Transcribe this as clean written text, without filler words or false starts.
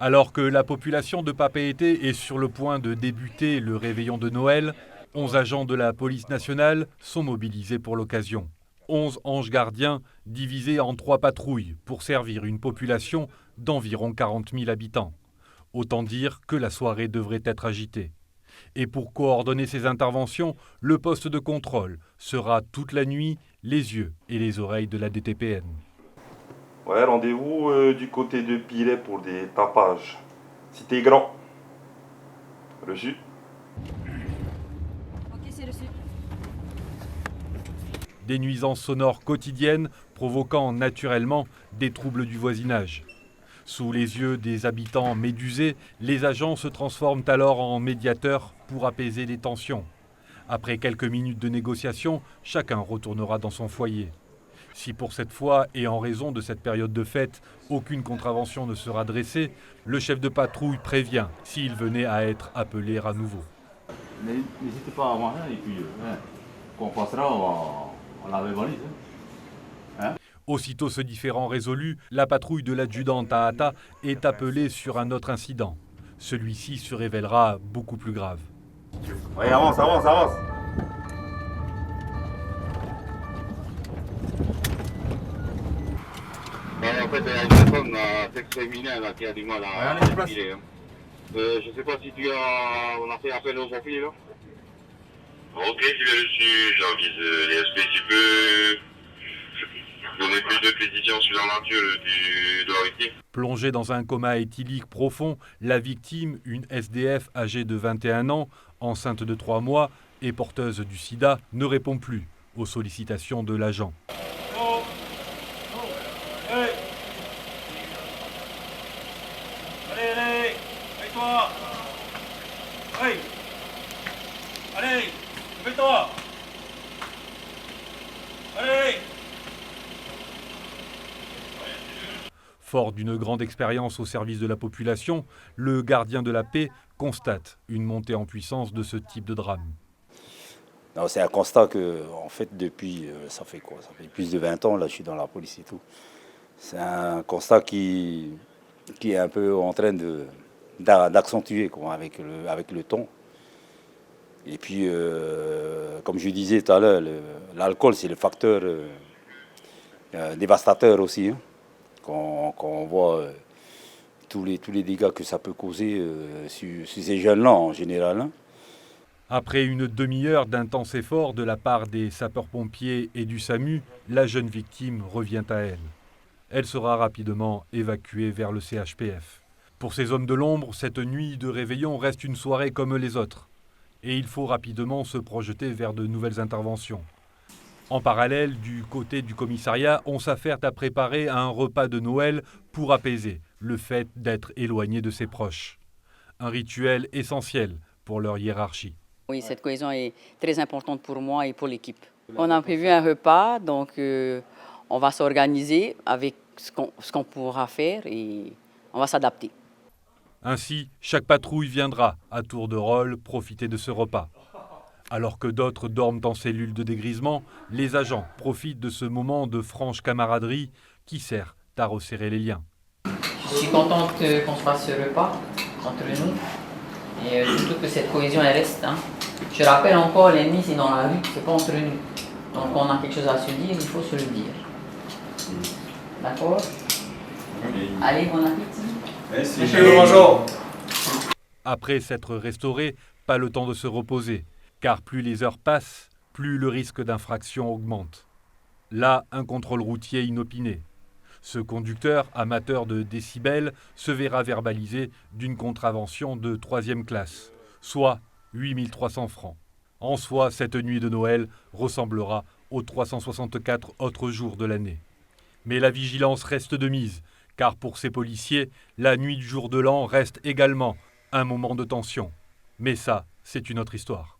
Alors que la population de Papeete est sur le point de débuter le réveillon de Noël, 11 agents de la police nationale sont mobilisés pour l'occasion. 11 anges gardiens divisés en 3 patrouilles pour servir une population d'environ 40 000 habitants. Autant dire que la soirée devrait être agitée. Et pour coordonner ces interventions, le poste de contrôle sera toute la nuit les yeux et les oreilles de la DTPN. Ouais, rendez-vous du côté de Pilet pour des tapages. Cité Grand. Reçu. Ok, c'est reçu. Des nuisances sonores quotidiennes provoquant naturellement des troubles du voisinage. Sous les yeux des habitants médusés, les agents se transforment alors en médiateurs pour apaiser les tensions. Après quelques minutes de négociation, chacun retournera dans son foyer. Si pour cette fois, et en raison de cette période de fête, aucune contravention ne sera dressée, le chef de patrouille prévient s'il venait à être appelé à nouveau. N'hésitez pas à voir et puis quand on passera, on la révalise. Aussitôt ce différend résolu, la patrouille de l'adjudant Tahata est appelée sur un autre incident. Celui-ci se révélera beaucoup plus grave. Oui, avance. En fait, il y a une personne sexe féminin qui a du mal à respirer. Je ne sais pas si on a fait appel au profil là. Ok, je l'ai reçu, j'avise les SP, tu peux donner plus de précisions sur la nature de la victime. Plongée dans un coma éthylique profond, la victime, une SDF âgée de 21 ans, enceinte de 3 mois et porteuse du sida, ne répond plus aux sollicitations de l'agent. Allez, mets-toi. Allez, mets-toi. Allez. Fort d'une grande expérience au service de la population, le gardien de la paix constate une montée en puissance de ce type de drame. Non, c'est un constat que, en fait, depuis, ça fait plus de 20 ans, là, je suis dans la police et tout. C'est un constat qui est un peu en train d'accentuer avec le temps. Et puis, comme je disais tout à l'heure, l'alcool, c'est le facteur dévastateur aussi. Hein. Quand on voit tous les dégâts que ça peut causer sur ces jeunes-là en général. Hein. Après une demi-heure d'intenses efforts de la part des sapeurs-pompiers et du SAMU, la jeune victime revient à elle. Elle sera rapidement évacuée vers le CHPF. Pour ces hommes de l'ombre, cette nuit de réveillon reste une soirée comme les autres. Et il faut rapidement se projeter vers de nouvelles interventions. En parallèle, du côté du commissariat, on s'affaire à préparer un repas de Noël pour apaiser le fait d'être éloigné de ses proches. Un rituel essentiel pour leur hiérarchie. Oui, cette cohésion est très importante pour moi et pour l'équipe. On a prévu un repas, donc on va s'organiser avec ce qu'on pourra faire et on va s'adapter. Ainsi, chaque patrouille viendra, à tour de rôle, profiter de ce repas. Alors que d'autres dorment en cellule de dégrisement, les agents profitent de ce moment de franche camaraderie qui sert à resserrer les liens. Je suis contente qu'on se fasse ce repas entre nous et surtout que cette cohésion elle reste. Hein. Je rappelle encore, l'ennemi c'est dans la rue, c'est pas entre nous. Donc on a quelque chose à se dire, il faut se le dire. D'accord ? Allez, bon appétit. Après s'être restauré, pas le temps de se reposer, car plus les heures passent, plus le risque d'infraction augmente. Là, un contrôle routier inopiné. Ce conducteur, amateur de décibels, se verra verbalisé d'une contravention de 3e classe, soit 8 300 francs. En soi, cette nuit de Noël ressemblera aux 364 autres jours de l'année. Mais la vigilance reste de mise, car pour ces policiers, la nuit du jour de l'an reste également un moment de tension. Mais ça, c'est une autre histoire.